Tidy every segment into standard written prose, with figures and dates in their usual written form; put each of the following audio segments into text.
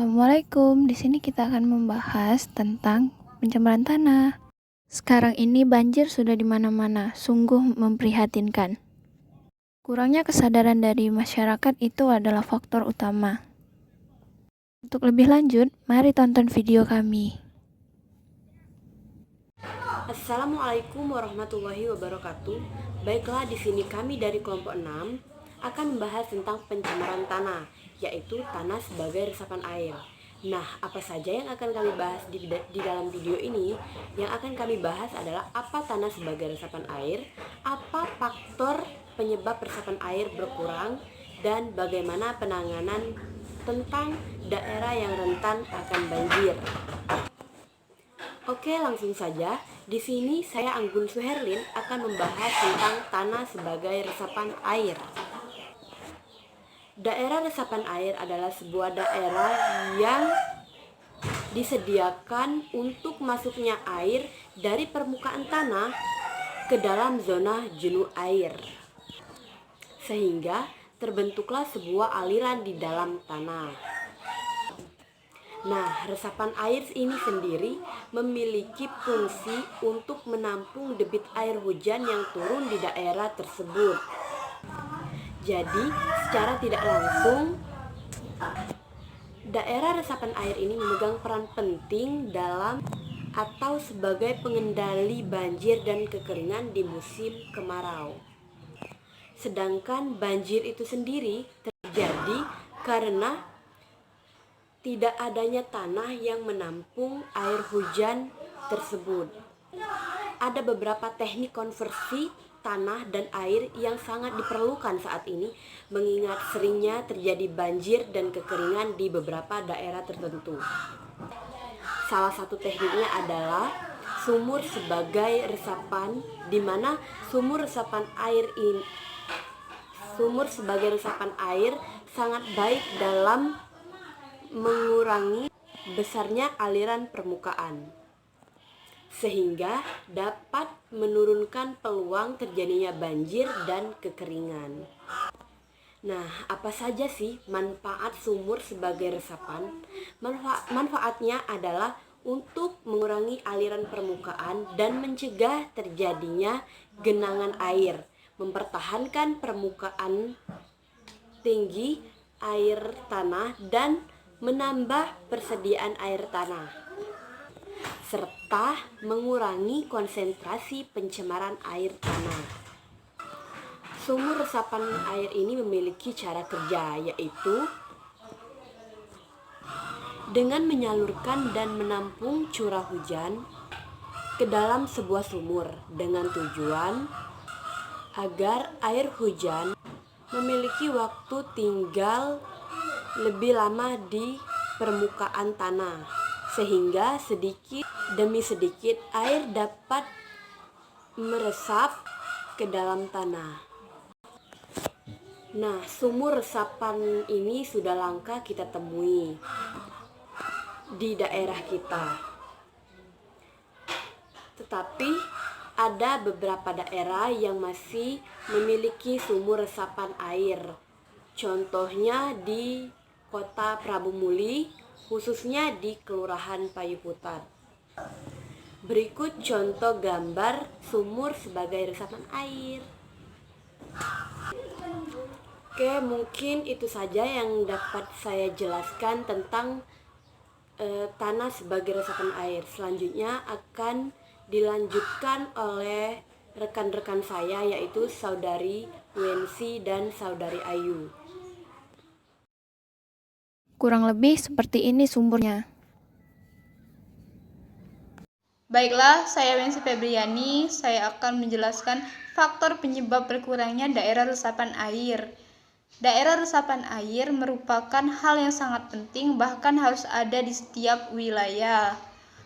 Assalamualaikum. Di sini kita akan membahas tentang pencemaran tanah. Sekarang ini banjir sudah di mana-mana, sungguh memprihatinkan. Kurangnya kesadaran dari masyarakat itu adalah faktor utama. Untuk lebih lanjut, mari tonton video kami. Assalamualaikum warahmatullahi wabarakatuh. Baiklah, di sini kami dari kelompok 6 akan membahas tentang pencemaran tanah, yaitu tanah sebagai resapan air. Nah, apa saja yang akan kami bahas di dalam video ini? Yang akan kami bahas adalah apa tanah sebagai resapan air, apa faktor penyebab resapan air berkurang, dan bagaimana penanganan tentang daerah yang rentan akan banjir. Oke, langsung saja. Di sini saya Anggun Suherlin akan membahas tentang tanah sebagai resapan air. Daerah resapan air adalah sebuah daerah yang disediakan untuk masuknya air dari permukaan tanah ke dalam zona jenuh air, sehingga terbentuklah sebuah aliran di dalam tanah. Nah, resapan air ini sendiri memiliki fungsi untuk menampung debit air hujan yang turun di daerah tersebut. Jadi, secara tidak langsung, daerah resapan air ini memegang peran penting dalam atau sebagai pengendali banjir dan kekeringan di musim kemarau. Sedangkan banjir itu sendiri terjadi karena tidak adanya tanah yang menampung air hujan tersebut. Ada beberapa teknik konversi tanah dan air yang sangat diperlukan saat ini, mengingat seringnya terjadi banjir dan kekeringan di beberapa daerah tertentu. Salah satu tekniknya adalah sumur sebagai resapan, di mana sumur sebagai resapan air sangat baik dalam mengurangi besarnya aliran permukaan, sehingga dapat menurunkan peluang terjadinya banjir dan kekeringan. Nah, apa saja sih manfaat sumur sebagai resapan? Manfaatnya adalah untuk mengurangi aliran permukaan dan mencegah terjadinya genangan air, mempertahankan permukaan tinggi air tanah, dan menambah persediaan air tanah, serta mengurangi konsentrasi pencemaran air tanah. Sumur resapan air ini memiliki cara kerja, yaitu dengan menyalurkan dan menampung curah hujan ke dalam sebuah sumur dengan tujuan agar air hujan memiliki waktu tinggal lebih lama di permukaan tanah, sehingga sedikit demi sedikit air dapat meresap ke dalam tanah. Nah, sumur resapan ini sudah langka kita temui di daerah kita. Tetapi ada beberapa daerah yang masih memiliki sumur resapan air. Contohnya di Kota Prabu Muli, khususnya di Kelurahan Payuputar. Berikut contoh gambar sumur sebagai resapan air. Oke, mungkin itu saja yang dapat saya jelaskan tentang tanah sebagai resapan air. Selanjutnya akan dilanjutkan oleh rekan-rekan saya, yaitu Saudari Wensi dan Saudari Ayu. Kurang lebih seperti ini sumbernya. Baiklah, saya Wensi Febriani. Saya akan menjelaskan faktor penyebab berkurangnya daerah resapan air. Daerah resapan air merupakan hal yang sangat penting, bahkan harus ada di setiap wilayah.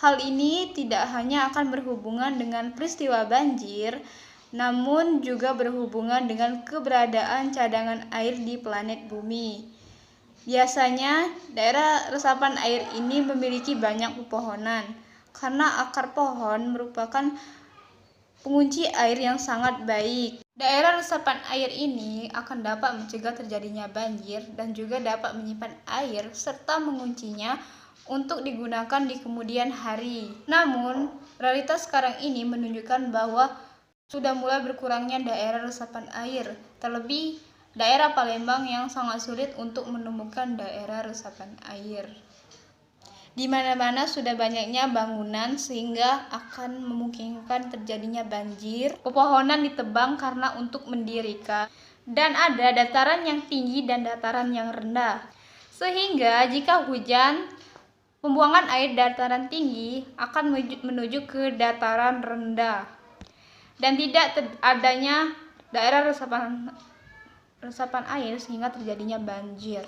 Hal ini tidak hanya akan berhubungan dengan peristiwa banjir, namun juga berhubungan dengan keberadaan cadangan air di planet bumi. Biasanya, daerah resapan air ini memiliki banyak pepohonan, karena akar pohon merupakan pengunci air yang sangat baik. Daerah resapan air ini akan dapat mencegah terjadinya banjir dan juga dapat menyimpan air serta menguncinya untuk digunakan di kemudian hari. Namun, realitas sekarang ini menunjukkan bahwa sudah mulai berkurangnya daerah resapan air, terlebih daerah Palembang yang sangat sulit untuk menemukan daerah resapan air. Di mana-mana sudah banyaknya bangunan sehingga akan memungkinkan terjadinya banjir. Pepohonan ditebang karena untuk mendirikan, dan ada dataran yang tinggi dan dataran yang rendah. Sehingga jika hujan, pembuangan air dataran tinggi akan menuju ke dataran rendah. Dan tidak adanya daerah resapan air sehingga terjadinya banjir.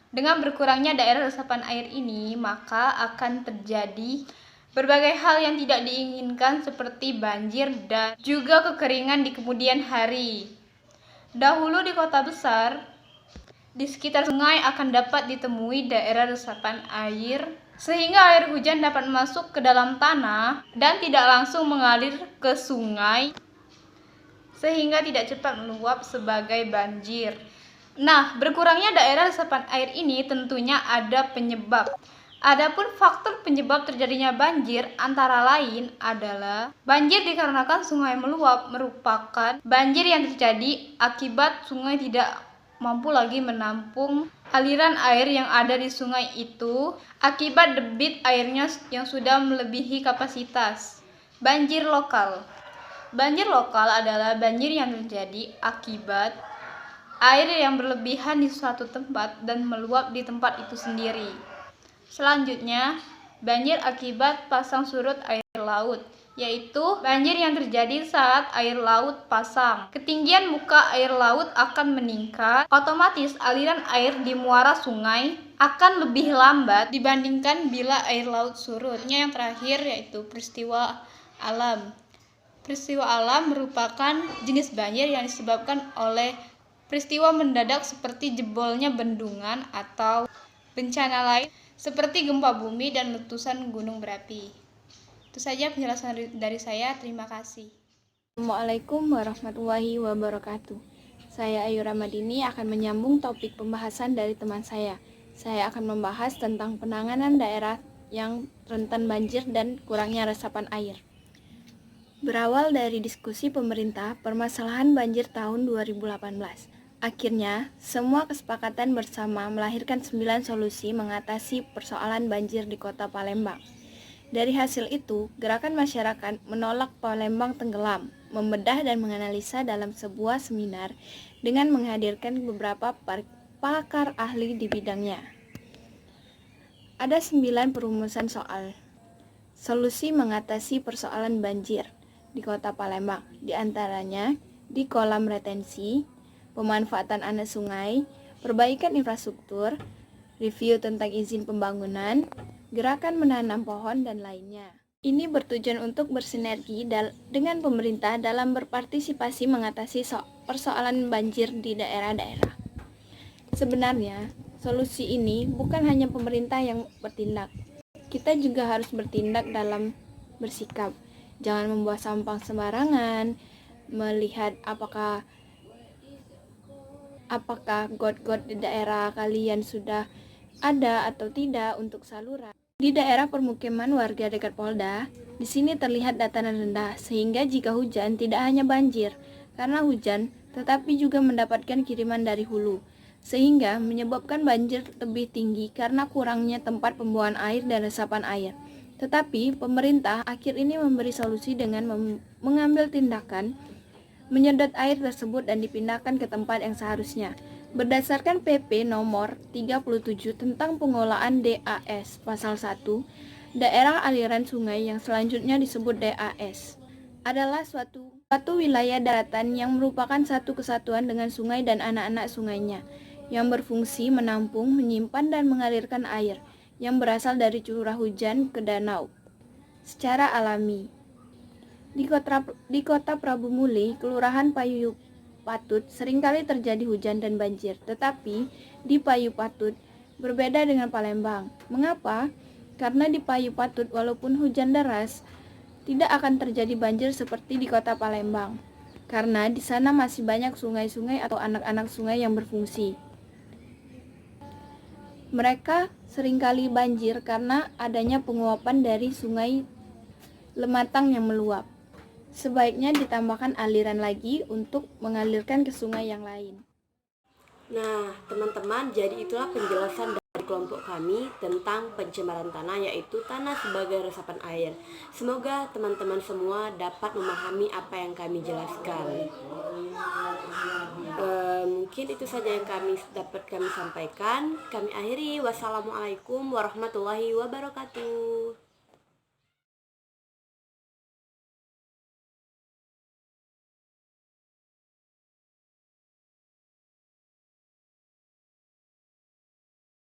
Dengan berkurangnya daerah resapan air ini, maka akan terjadi berbagai hal yang tidak diinginkan seperti banjir dan juga kekeringan di kemudian hari. Dahulu di kota besar, di sekitar sungai akan dapat ditemui daerah resapan air, sehingga air hujan dapat masuk ke dalam tanah dan tidak langsung mengalir ke sungai, sehingga tidak cepat meluap sebagai banjir. Nah, berkurangnya daerah resapan air ini tentunya ada penyebab. Adapun faktor penyebab terjadinya banjir antara lain adalah banjir dikarenakan sungai meluap, merupakan banjir yang terjadi akibat sungai tidak mampu lagi menampung aliran air yang ada di sungai itu akibat debit airnya yang sudah melebihi kapasitas. Banjir lokal. Banjir lokal adalah banjir yang terjadi akibat air yang berlebihan di suatu tempat dan meluap di tempat itu sendiri. Selanjutnya, banjir akibat pasang surut air laut, yaitu banjir yang terjadi saat air laut pasang. Ketinggian muka air laut akan meningkat, otomatis aliran air di muara sungai akan lebih lambat dibandingkan bila air laut surut. Yang terakhir yaitu peristiwa alam. Peristiwa alam merupakan jenis banjir yang disebabkan oleh peristiwa mendadak seperti jebolnya bendungan atau bencana lain seperti gempa bumi dan letusan gunung berapi. Itu saja penjelasan dari saya. Terima kasih. Assalamualaikum warahmatullahi wabarakatuh. Saya Ayu Ramadini akan menyambung topik pembahasan dari teman saya. Saya akan membahas tentang penanganan daerah yang rentan banjir dan kurangnya resapan air. Berawal dari diskusi pemerintah permasalahan banjir tahun 2018. Akhirnya, semua kesepakatan bersama melahirkan 9 solusi mengatasi persoalan banjir di kota Palembang. Dari hasil itu, gerakan masyarakat menolak Palembang tenggelam, membedah dan menganalisa dalam sebuah seminar dengan menghadirkan beberapa pakar ahli di bidangnya. Ada 9 perumusan soal solusi mengatasi persoalan banjir di kota Palembang, di antaranya di kolam retensi, pemanfaatan anak sungai, perbaikan infrastruktur, review tentang izin pembangunan, gerakan menanam pohon, dan lainnya. Ini bertujuan untuk bersinergi dengan pemerintah dalam berpartisipasi mengatasi persoalan banjir di daerah-daerah. Sebenarnya, solusi ini bukan hanya pemerintah yang bertindak. Kita juga harus bertindak dalam bersikap. Jangan membuang sampah sembarangan, melihat apakah got-got di daerah kalian sudah ada atau tidak untuk saluran. Di daerah permukiman warga dekat Polda, di sini terlihat dataran rendah, sehingga jika hujan tidak hanya banjir karena hujan, tetapi juga mendapatkan kiriman dari hulu, sehingga menyebabkan banjir lebih tinggi karena kurangnya tempat pembuangan air dan resapan air. Tetapi pemerintah akhir ini memberi solusi dengan mengambil tindakan menyedot air tersebut dan dipindahkan ke tempat yang seharusnya. Berdasarkan PP nomor 37 tentang pengolahan DAS pasal 1, daerah aliran sungai yang selanjutnya disebut DAS adalah suatu wilayah daratan yang merupakan satu kesatuan dengan sungai dan anak-anak sungainya, yang berfungsi menampung, menyimpan dan mengalirkan air yang berasal dari curah hujan ke danau secara alami. Di kota Prabu Muli, Kelurahan Payu Patut, seringkali terjadi hujan dan banjir, tetapi di Payu Patut berbeda dengan Palembang. Mengapa? Karena di Payu Patut walaupun hujan deras, tidak akan terjadi banjir seperti di kota Palembang. karena di sana masih banyak sungai-sungai atau anak-anak sungai yang berfungsi. Mereka seringkali banjir karena adanya penguapan dari sungai Lematang yang meluap. Sebaiknya ditambahkan aliran lagi untuk mengalirkan ke sungai yang lain. Nah, teman-teman, jadi itulah penjelasan dari kelompok kami tentang pencemaran tanah, yaitu tanah sebagai resapan air. Semoga teman-teman semua dapat memahami apa yang kami jelaskan. Mungkin itu saja yang dapat kami sampaikan. Kami akhiri. Wassalamualaikum warahmatullahi wabarakatuh.